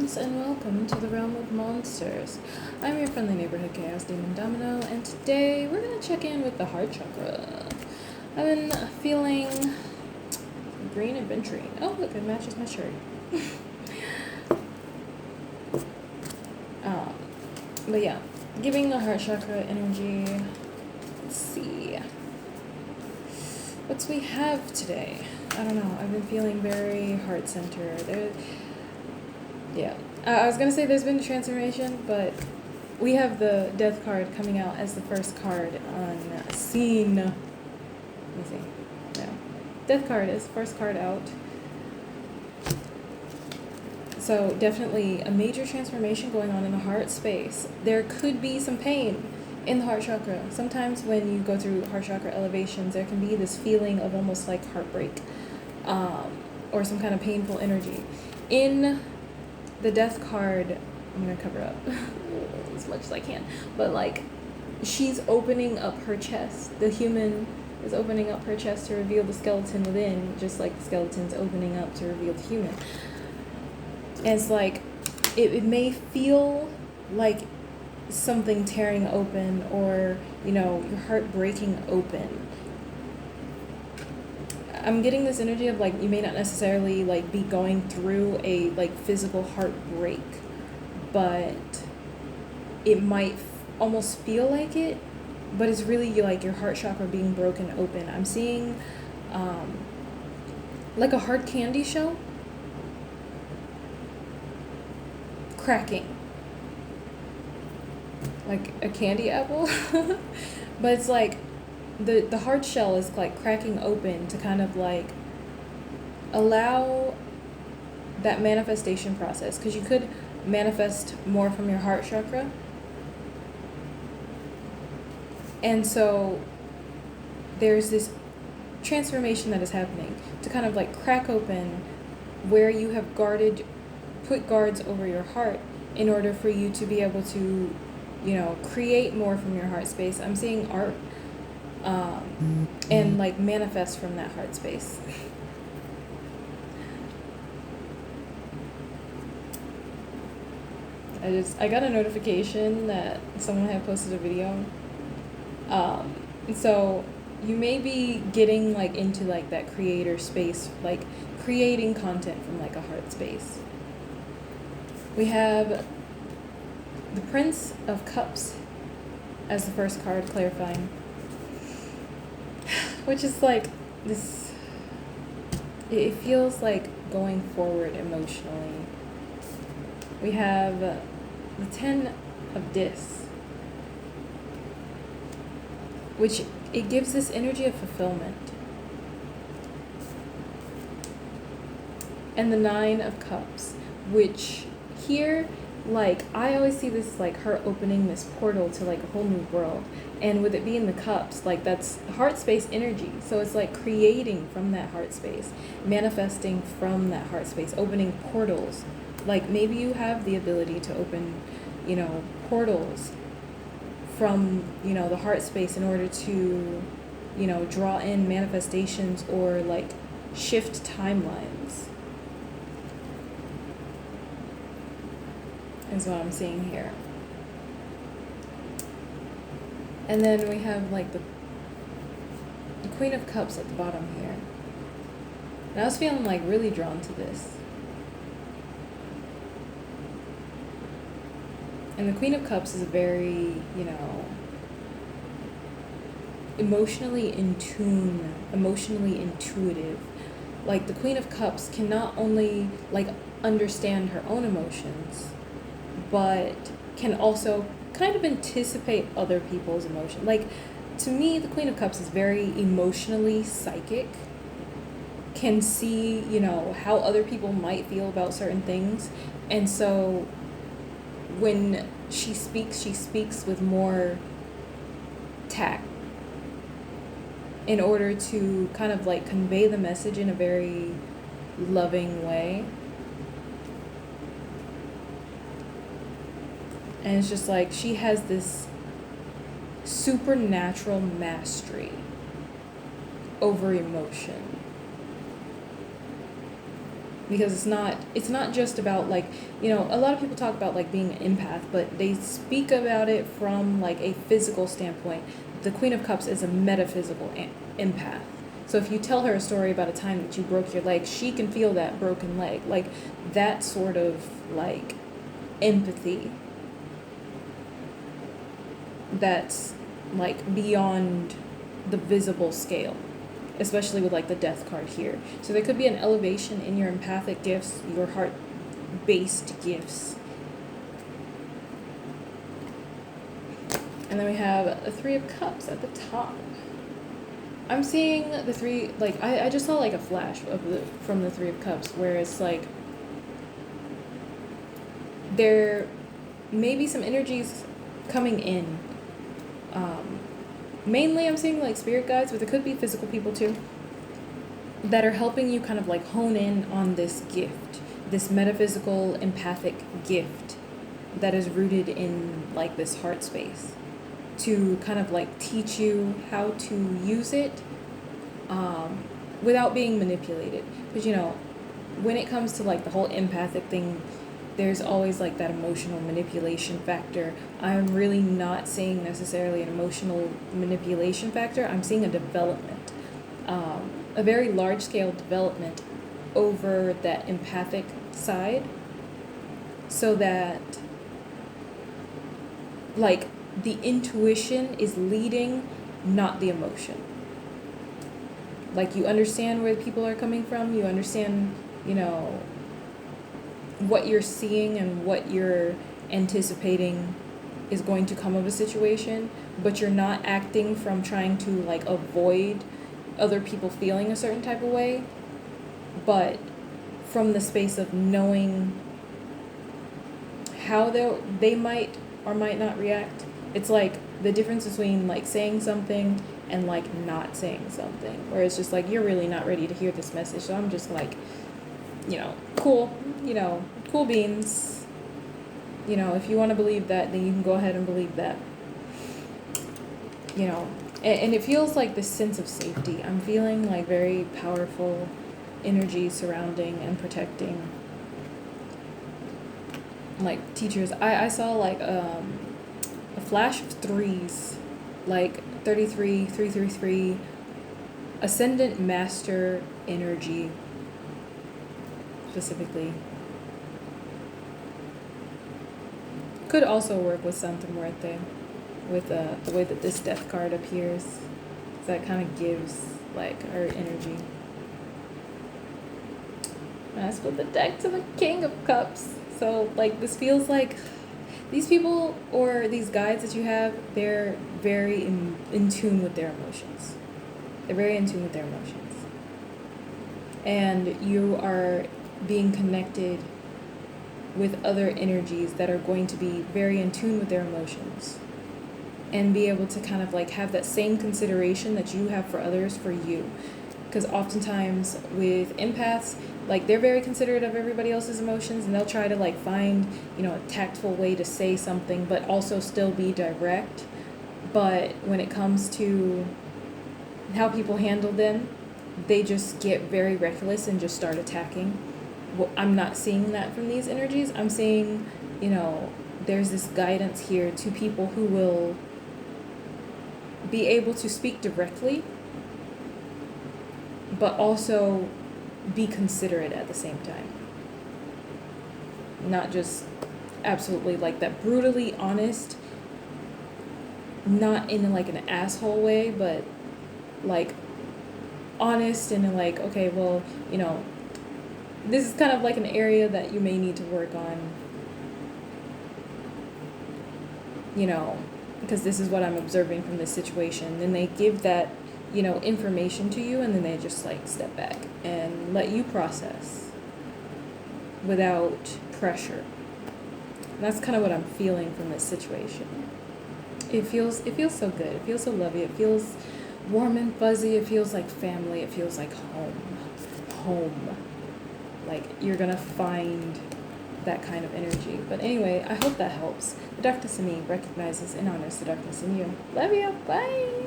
demons, and welcome to the realm of monsters. I'm your friendly neighborhood chaos demon Domino, and today we're gonna check in with the heart chakra. I've been feeling green adventuring. Oh, look, it matches my shirt. But yeah, giving the heart chakra energy. Let's see. What's we have today? I don't know. I've been feeling very heart centered. I was gonna say there's been a transformation, but we have the death card coming out as the first card on scene. Let me see. Yeah, death card is first card out. So definitely a major transformation going on in the heart space. There could be some pain in the heart chakra. Sometimes when you go through heart chakra elevations, there can be this feeling of almost like heartbreak, or some kind of painful energy. In the death card, I'm gonna cover up as much as I can, but like she's opening up her chest. The human is opening up her chest to reveal the skeleton within, just like the skeleton's opening up to reveal the human. And it's like it may feel like something tearing open, or your heart breaking open. I'm getting this energy of like you may not necessarily like be going through a like physical heartbreak, but it might almost feel like it, but it's really like your heart chakra being broken open. I'm seeing like a hard candy shell cracking, like a candy apple. But it's like the hard shell is like cracking open to kind of like allow that manifestation process, because you could manifest more from your heart chakra. And so there's this transformation that is happening to kind of like crack open where you have put guards over your heart in order for you to be able to, create more from your heart space. I'm seeing art, and like manifest from that heart space. I got a notification that someone had posted a video. So you may be getting like into like that creator space, like creating content from like a heart space. We have the Prince of Cups as the first card, clarifying, which is like this, it feels like going forward emotionally. We have the 10 of Discs, which it gives this energy of fulfillment. And the 9 of Cups, which here, like, I always see this like her opening this portal to like a whole new world. And with it being the cups, like that's heart space energy. So it's like creating from that heart space, manifesting from that heart space, opening portals. Like maybe you have the ability to open, portals from, the heart space in order to, draw in manifestations or like shift timelines. Is what I'm seeing here. And then we have like the Queen of Cups at the bottom here. And I was feeling like really drawn to this. And the Queen of Cups is very, emotionally in tune, emotionally intuitive. Like the Queen of Cups can not only like understand her own emotions, but can also kind of anticipate other people's emotion. Like, to me, the Queen of Cups is very emotionally psychic, can see, how other people might feel about certain things. And so when she speaks with more tact in order to kind of like convey the message in a very loving way. And it's just like she has this supernatural mastery over emotion. because it's not just about like, a lot of people talk about like being an empath, but they speak about it from like a physical standpoint. The Queen of Cups is a metaphysical empath. So if you tell her a story about a time that you broke your leg, she can feel that broken leg, like that sort of like empathy that's like beyond the visible scale, especially with like the death card here. So there could be an elevation in your empathic gifts, your heart based gifts. And then we have a Three of Cups at the top. I'm seeing the three, like, I just saw like a flash from the Three of Cups, where it's like there may be some energies coming in. Mainly I'm seeing like spirit guides, but there could be physical people too, that are helping you kind of like hone in on this gift, this metaphysical empathic gift that is rooted in like this heart space, to kind of like teach you how to use it without being manipulated. Because when it comes to like the whole empathic thing, there's always like that emotional manipulation factor. I'm really not seeing necessarily an emotional manipulation factor. I'm seeing a development, a very large scale development over that empathic side, so that like the intuition is leading, not the emotion. Like you understand where people are coming from, you understand, what you're seeing and what you're anticipating is going to come of a situation, but you're not acting from trying to like avoid other people feeling a certain type of way, but from the space of knowing how they might or might not react. It's like the difference between like saying something and like not saying something, where it's just like you're really not ready to hear this message, so I'm just like, cool, cool beans. If you want to believe that, then you can go ahead and believe that. And it feels like this sense of safety. I'm feeling like very powerful energy surrounding and protecting like teachers. I saw like a flash of threes, like 33, 333, ascendant master energy specifically. Could also work with Santa Muerte, with the way that this death card appears. So that kind of gives like her energy. And I split the deck to the King of Cups. So like this feels like these people or these guides that you have, they're very in tune with their emotions. They're very in tune with their emotions. And you are being connected with other energies that are going to be very in tune with their emotions, and be able to kind of like have that same consideration that you have for others for you. Because oftentimes with empaths, like they're very considerate of everybody else's emotions, and they'll try to like find, a tactful way to say something but also still be direct. But when it comes to how people handle them, they just get very reckless and just start attacking. Well, I'm not seeing that from these energies. I'm seeing, there's this guidance here to people who will be able to speak directly, but also be considerate at the same time. Not just absolutely like that brutally honest, not in like an asshole way, but like honest and like, okay, well, this is kind of like an area that you may need to work on, because this is what I'm observing from this situation. Then they give that, information to you, and then they just like step back and let you process without pressure. And that's kind of what I'm feeling from this situation. It feels so good. It feels so lovely. It feels warm and fuzzy. It feels like family. It feels like home. Like you're gonna find that kind of energy. But anyway, I hope that helps. The darkness in me recognizes and honors the darkness in you. Love you. Bye.